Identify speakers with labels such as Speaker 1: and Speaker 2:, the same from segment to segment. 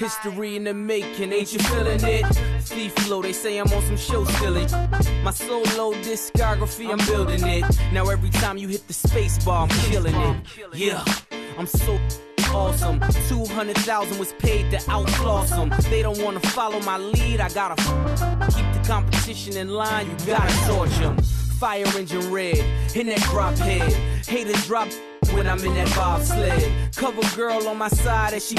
Speaker 1: History in the making, ain't you feeling it? Fee flow, they say I'm on some show stealing. My solo discography, I'm building it. Now every time you hit the space bar, I'm killing it. Yeah, I'm so awesome. 200,000 was paid to outfloss them. They don't wanna follow my lead, I gotta keep the competition in line, you gotta torch them. Fire engine red, in that drop head. Haters drop when I'm in that bobsled. Cover girl on my side as she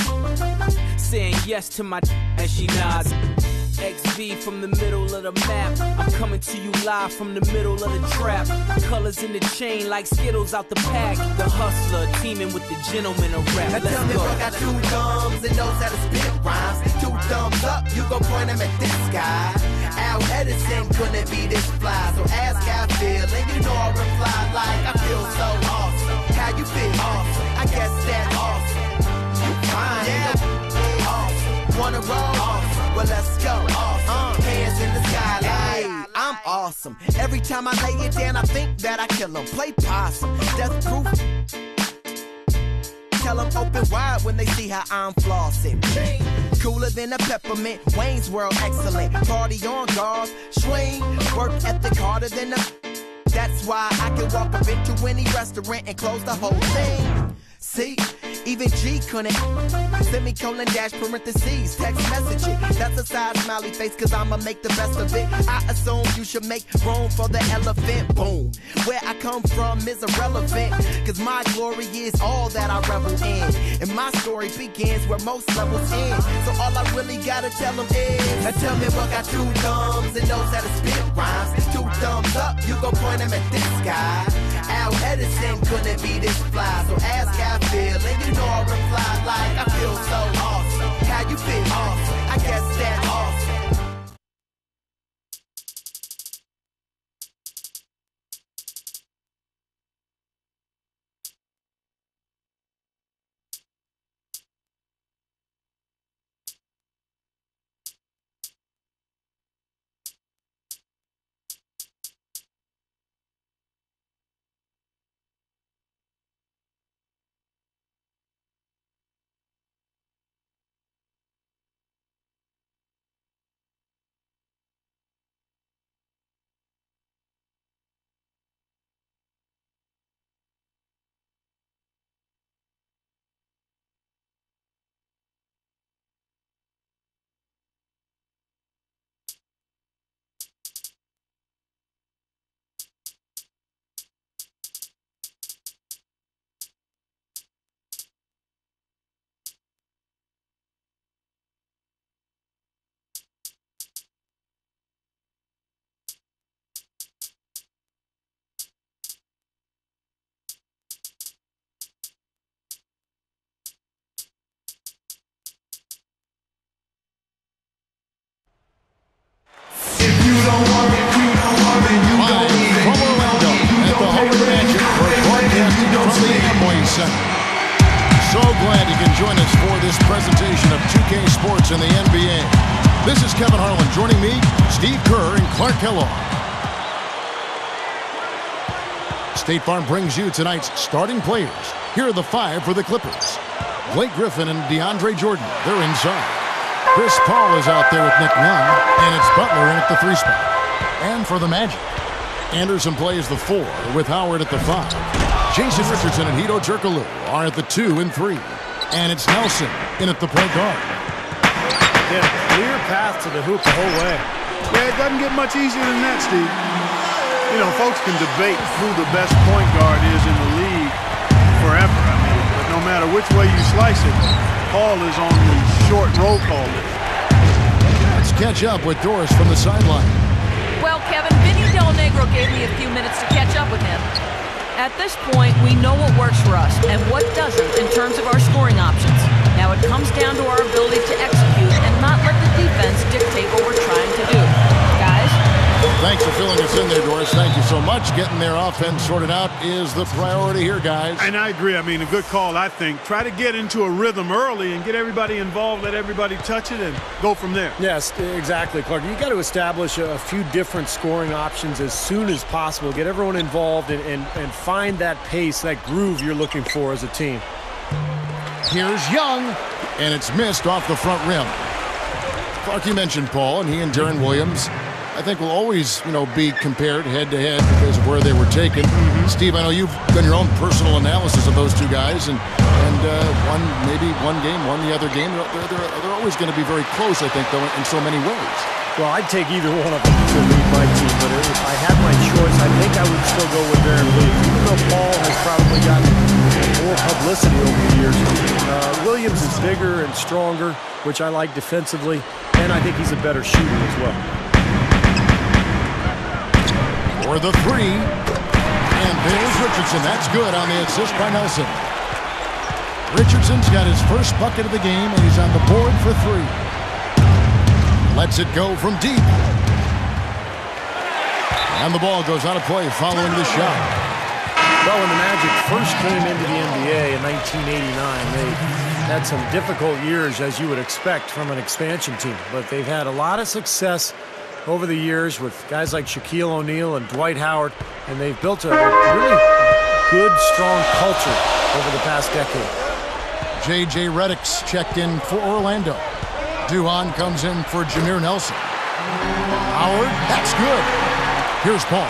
Speaker 1: saying yes to my as she nods. XV from the middle of the map. I'm coming to you live from the middle of the trap. Colors in the chain like Skittles out the pack. The hustler teaming with the gentleman of rap.
Speaker 2: Now tell me, I got 2 thumbs and knows how to spit rhymes. 2 thumbs up, you gon' point them at this guy. Al Edison couldn't be this fly, so ask how I feel, and you know I reply like I feel so awesome. How you feel? Awesome. I guess that's awesome. You fine? Yeah. Awesome. Wanna roll? Awesome. Well, let's go. Awesome. Hands in the sky like, hey, I'm awesome. Every time I lay it down, I think that I kill him. Play possum, death proof. Tell them open wide when they see how I'm flossing. Cooler than a peppermint, Wayne's World excellent. Party on guards, swing, work ethic harder than a. That's why I can walk up into any restaurant and close the whole thing. See, even G couldn't. Semicolon dash parentheses, text messaging. That's a side smiley face, cause I'ma make the best of it. I assume you should make room for the elephant. Boom. Where I come from is irrelevant, cause my glory is all that I revel in. And my story begins where most levels end. So all I really gotta tell them is, now tell me what got 2 thumbs and knows how to spit rhymes. 2 thumbs up, you gon' point them at this guy. Al Edison couldn't be this fly, so ask how I feel, and you know I reply like I feel so awesome. How you feel? Awesome. I guess that's awesome.
Speaker 3: So glad you can join us for this presentation of 2K Sports in the NBA. This is Kevin Harlan joining me, Steve Kerr, and Clark Kellogg. State Farm brings you tonight's starting players. Here are the 5 for the Clippers. Blake Griffin and DeAndre Jordan, they're inside. Chris Paul is out there with Nick Young, and it's Butler in at the 3 spot. And for the Magic, Anderson plays the 4 with Howard at the 5. Jason Richardson and Hedo Turkoglu are at the 2 and 3. And it's Nelson in at the point guard.
Speaker 4: Yeah, clear path to the hoop the whole way.
Speaker 5: Yeah, it doesn't get much easier than that, Steve. You know, folks can debate who the best point guard is in the league forever. I mean, but no matter which way you slice it, Paul is on the short roll call list.
Speaker 3: Let's catch up with Doris from the sideline.
Speaker 6: Well, Kevin, Vinny Del Negro gave me a few minutes to catch up with him. At this point, we know what works for us and what doesn't in terms of our scoring options. Now it comes down to our ability to execute and not let the defense dictate what we're trying to do. Guys?
Speaker 3: Thanks for filling us in there, Doris. Thank you so much. Getting their offense sorted out is the priority here, guys.
Speaker 5: And I agree. I mean, a good call, I think. Try to get into a rhythm early and get everybody involved, let everybody touch it, and go from there.
Speaker 4: Yes, exactly, Clark. You got to establish a few different scoring options as soon as possible. Get everyone involved and find that pace, that groove you're looking for as a team.
Speaker 3: Here's Young. and it's missed off the front rim. Clark, you mentioned Paul, and he and Deron Williams, I think, will always, be compared head-to-head because of where they were taken. Steve, I know you've done your own personal analysis of those two guys, and one game, won the other game. They're always going to be very close, I think, though, in so many ways.
Speaker 4: Well, I'd take either one of them to lead my team, but if I had my choice, I think I would still go with Deron Williams. Even though Paul has probably gotten more publicity over the years, Williams is bigger and stronger, which I like defensively, and I think he's a better shooter as well.
Speaker 3: For the three, and there's Richardson. That's good on the assist by Nelson. Richardson's got his first bucket of the game, and he's on the board for three. Lets it go from deep. And the ball goes out of play following the shot.
Speaker 4: Well, when the Magic first came into the NBA in 1989, they had some difficult years, as you would expect from an expansion team. But they've had a lot of success over the years with guys like Shaquille O'Neal and Dwight Howard, and they've built a really good, strong culture over the past decade.
Speaker 3: J.J. Redick's checked in for Orlando. Duhon comes in for Jameer Nelson. Howard, that's good. Here's Paul.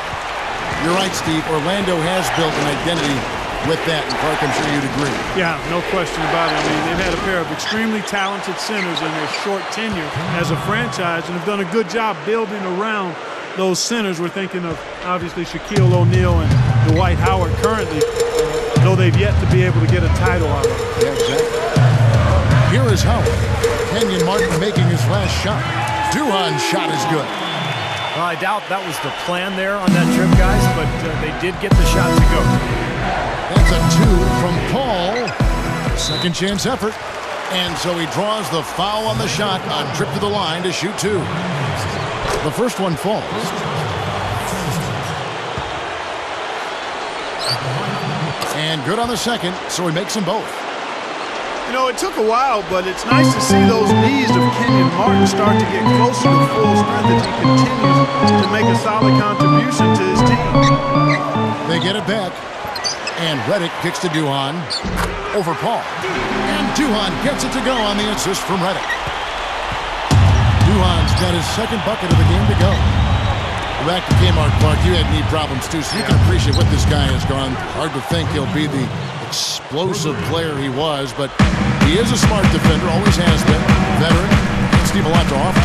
Speaker 3: You're right, Steve. Orlando has built an identity with that, and Clark, I'm sure you'd agree.
Speaker 5: Yeah, no question about it. I mean, they've had a pair of extremely talented centers in their short tenure as a franchise and have done a good job building around those centers. We're thinking of, obviously, Shaquille O'Neal and Dwight Howard currently, though they've yet to be able to get a title out of it.
Speaker 3: Yeah, exactly. Here is Howard. Kenyon Martin making his last shot. Duhon's shot is good.
Speaker 4: Well, I doubt that was the plan there on that trip, guys, but they did get the shot to go.
Speaker 3: That's a two from Paul. Second chance effort. And so he draws the foul on the shot on trip to the line to shoot two. The first one falls. And good on the second, so he makes them both.
Speaker 5: It took a while, but it's nice to see those knees of Kenyon Martin start to get closer to full strength as he continues to make a solid contribution to his team.
Speaker 3: They get it back, and Redick kicks to Duhon over Paul. And Duhon gets it to go on the assist from Redick. Duhon's got his second bucket of the game to go. Back to Kmart, Clark. You had knee problems, too, so you can appreciate what this guy has gone. Hard to think he'll be the explosive player he was, but he is a smart defender, always has been. Veteran. Steve, a lot to offer.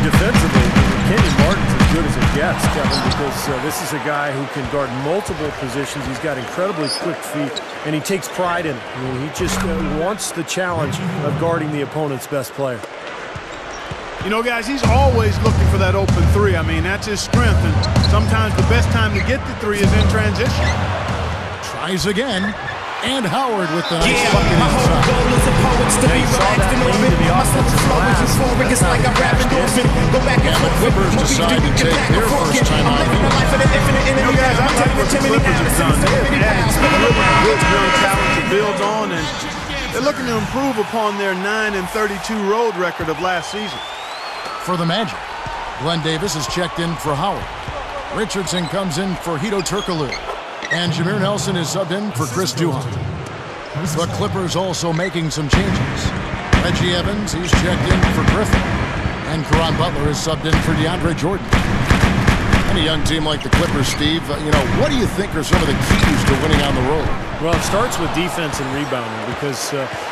Speaker 4: Defensively, Kenyon Martin's as good as it gets, Kevin, because this is a guy who can guard multiple positions. He's got incredibly quick feet, and he takes pride in it. I mean, he just wants the challenge of guarding the opponent's best player.
Speaker 5: Guys, he's always looking for that open three. I mean, that's his strength, and sometimes the best time to get the three is in transition.
Speaker 3: Tries again, and Howard with the nice bucket
Speaker 7: my whole
Speaker 3: inside.
Speaker 7: goal is a poet to be relaxed and orbit. My soul is flowing euphoric, it's like I'm rapping orphan. Go back and
Speaker 3: the Clippers decide to take their first time out.
Speaker 5: Guys, I like what the Clippers have done. They've added some really good young talent to build on, and they're looking to improve upon their 9-32 road record of last season.
Speaker 3: For the Magic, Glenn Davis is checked in for Howard. Richardson comes in for Hedo Turkoglu. And Jameer Nelson is subbed in for Chris Duhon. The Clippers also making some changes. Reggie Evans, he's checked in for Griffin. And Caron Butler is subbed in for DeAndre Jordan. And a young team like the Clippers, Steve, what do you think are some of the keys to winning on the road?
Speaker 4: Well, it starts with defense and rebounding, because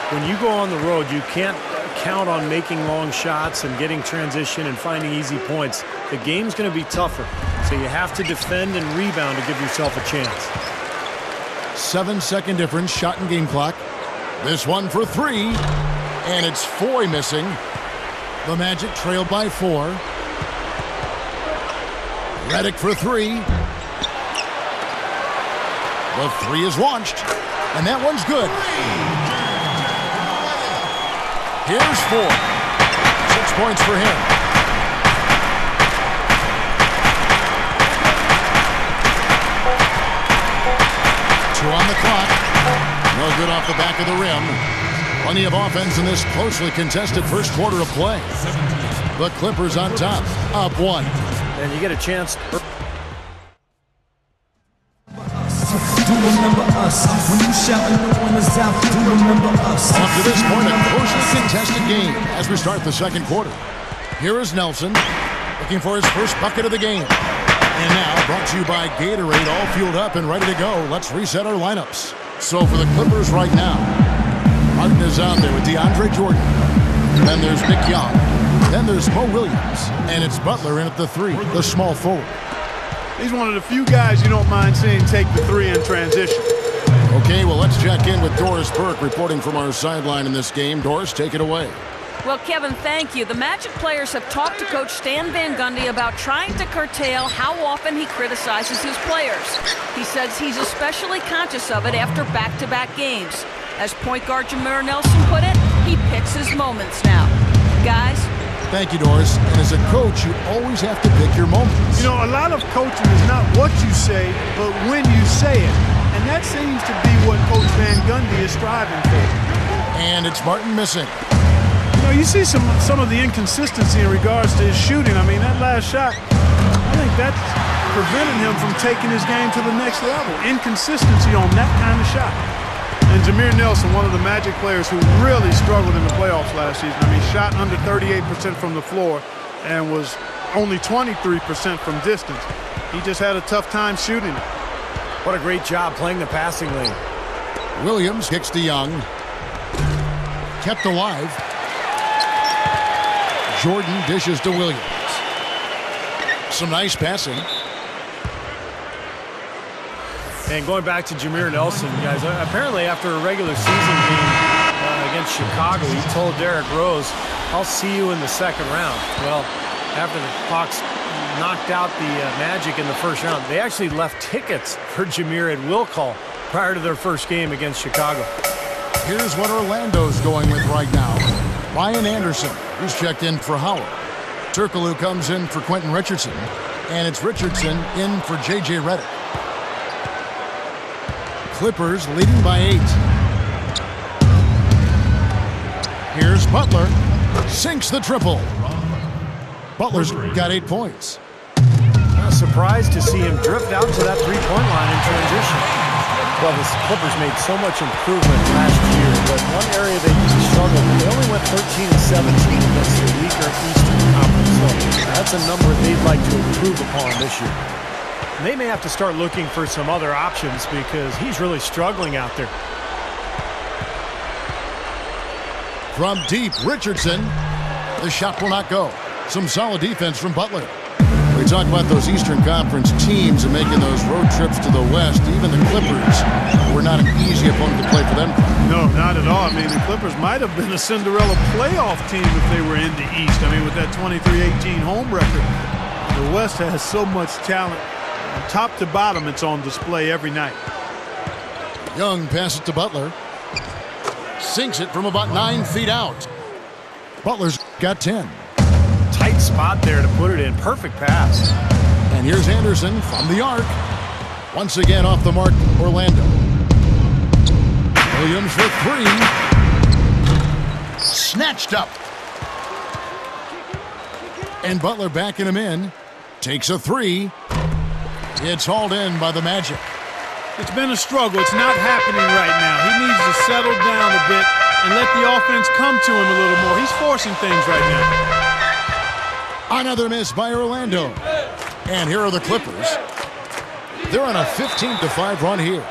Speaker 4: when you go on the road, you can't count on making long shots and getting transition and finding easy points. The game's going to be tougher, so you have to defend and rebound to give yourself a chance.
Speaker 3: 7-second difference, shot and game clock. This one for three, and it's Foy missing. The Magic trailed by 4. Redick for three. The three is launched, and that one's good. Here's 4. 6 points for him. Two on the clock. No good off the back of the rim. Plenty of offense in this closely contested first quarter of play. The Clippers on top, up 1.
Speaker 4: And you get a chance.
Speaker 7: do remember us. When you shouting, no one is out, do remember us.
Speaker 3: Up to this point, a closely contested game as we start the second quarter. Here is Nelson, looking for his first bucket of the game. And now, brought to you by Gatorade, all fueled up and ready to go. Let's reset our lineups. So for the Clippers right now, Martin is out there with DeAndre Jordan. Then there's Nick Young. Then there's Mo Williams. And it's Butler in at the 3, the small forward.
Speaker 5: He's one of the few guys you don't mind seeing take the 3 in transition.
Speaker 3: Okay, well, let's check in with Doris Burke reporting from our sideline in this game. Doris, take it away.
Speaker 6: Well, Kevin, thank you. The Magic players have talked to Coach Stan Van Gundy about trying to curtail how often he criticizes his players. He says he's especially conscious of it after back-to-back games. As point guard Jameer Nelson put it, he picks his moments now. Guys?
Speaker 3: Thank you, Doris. And as a coach, you always have to pick your moments.
Speaker 5: You know, a lot of coaching is not what you say, but when you say it. And that seems to be what Coach Van Gundy is striving for.
Speaker 3: And it's Martin missing.
Speaker 5: You know, you see some of the inconsistency in regards to his shooting. I mean, that last shot, I think that's preventing him from taking his game to the next level. Inconsistency on that kind of shot. And Jameer Nelson, one of the Magic players who really struggled in the playoffs last season. I mean, shot under 38% from the floor and was only 23% from distance. He just had a tough time shooting it.
Speaker 4: What a great job playing the passing lane.
Speaker 3: Williams kicks to Young. Kept alive. Jordan dishes to Williams. Some nice passing.
Speaker 4: And going back to Jameer Nelson, guys, apparently after a regular season game against Chicago, he told Derrick Rose, I'll see you in the second round. Well, after the Hawks knocked out the Magic in the first round, they actually left tickets for Jameer at will call prior to their first game against Chicago.
Speaker 3: Here's what Orlando's going with right now. Ryan Anderson, who's checked in for Howard. Turkoglu comes in for Quentin Richardson. And it's Richardson in for J.J. Redick. Clippers leading by 8. Here's Butler. Sinks the triple. Butler's got 8 points.
Speaker 4: I'm surprised to see him drift out to that three-point line in transition. Well, the Clippers made so much improvement last year, but one area they struggled, they only went 13-17 against the weaker Eastern Conference. So that's a number they'd like to improve upon this year. They may have to start looking for some other options because he's really struggling out there.
Speaker 3: From deep, Richardson. The shot will not go. Some solid defense from Butler. We talk about those Eastern Conference teams and making those road trips to the West. Even the Clippers were not an easy opponent to play for them.
Speaker 5: No, not at all. I mean, the Clippers might have been a Cinderella playoff team if they were in the East. I mean, with that 23-18 home record. The West has so much talent. From top to bottom, it's on display every night.
Speaker 3: Young passes it to Butler. Sinks it from about 9 feet out. Butler's got 10.
Speaker 4: Tight spot there to put it in. Perfect pass.
Speaker 3: And here's Anderson from the arc. Once again off the mark, Orlando. Williams for 3. Snatched up. And Butler backing him in. Takes a 3. It's hauled in by the Magic.
Speaker 5: It's been a struggle. It's not happening right now. He needs to settle down a bit and let the offense come to him a little more. He's forcing things right now.
Speaker 3: Another miss by Orlando. And here are the Clippers. They're on a 15-5 run here.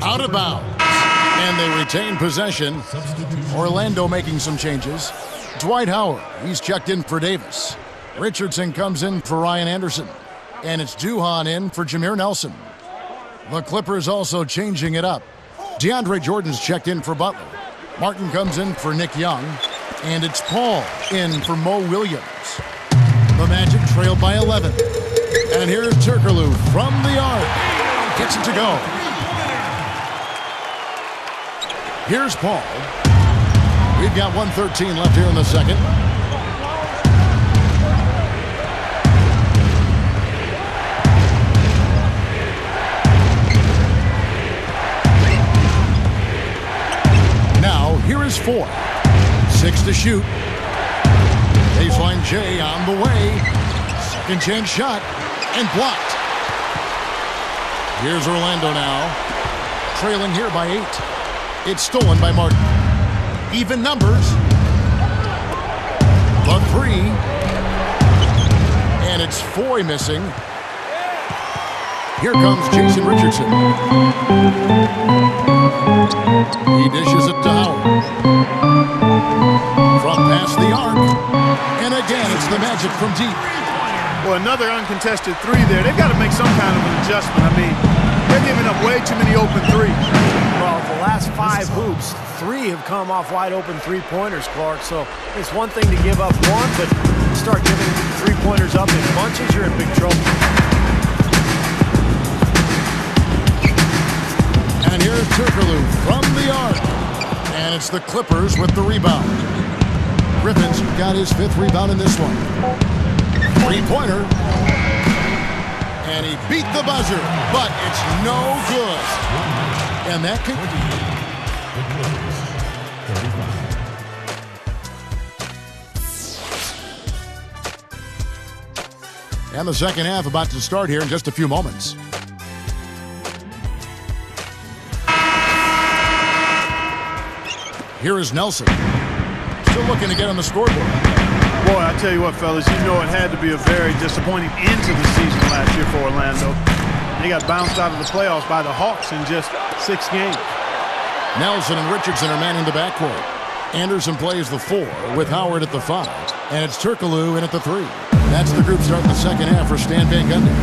Speaker 3: Out of bounds. And they retain possession. Orlando making some changes. Dwight Howard, he's checked in for Davis. Richardson comes in for Ryan Anderson. And it's Duhon in for Jameer Nelson. The Clippers also changing it up. DeAndre Jordan's checked in for Butler. Martin comes in for Nick Young. And it's Paul in for Mo Williams. The Magic trailed by 11. And here's Turkoglu from the arc. Gets it to go. Here's Paul. We've got 1:13 left here in the second. Now, here is 4. 6 to shoot. Baseline J on the way. Second chance shot and blocked. Here's Orlando now. trailing here by 8. It's stolen by Martin. Even numbers. The 3. And it's Foy missing. Here comes Jason Richardson. He dishes it to Howard. From past the arc. And again, it's the Magic from deep.
Speaker 5: Well, another uncontested 3 there. They've got to make some kind of an adjustment. I mean, they're giving up way too many open 3s.
Speaker 4: Well, the last 5 hoops, 3 have come off wide open 3-pointers, Clark. So it's one thing to give up 1, but start giving 3-pointers up in bunches, you're in big trouble.
Speaker 3: And here's Turkoglu from the arc. And it's the Clippers with the rebound. Griffin's got his 5th rebound in this one. 3-pointer. And he beat the buzzer, but it's no good. And that could... And the second half about to start here in just a few moments. Here is Nelson. Still looking to get on the scoreboard.
Speaker 5: Boy, I tell you what, fellas, you know it had to be a very disappointing end to the season last year for Orlando. They got bounced out of the playoffs by the Hawks in just 6 games.
Speaker 3: Nelson and Richardson are manning the backcourt. Anderson plays the 4 with Howard at the 5. And it's Turkoglu in at the 3. That's the group starting the second half for Stan Van Gundy.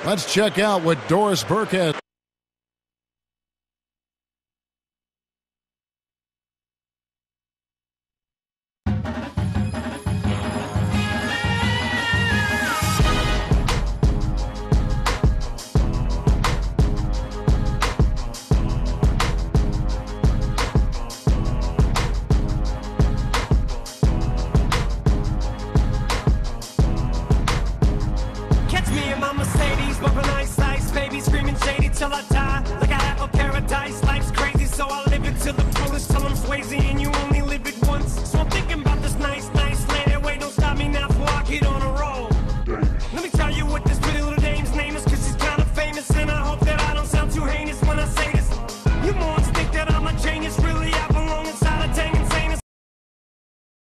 Speaker 3: Let's check out what Doris Burke has.
Speaker 8: Catch me in my Mercedes, bumping ice, baby, screaming shady till I die.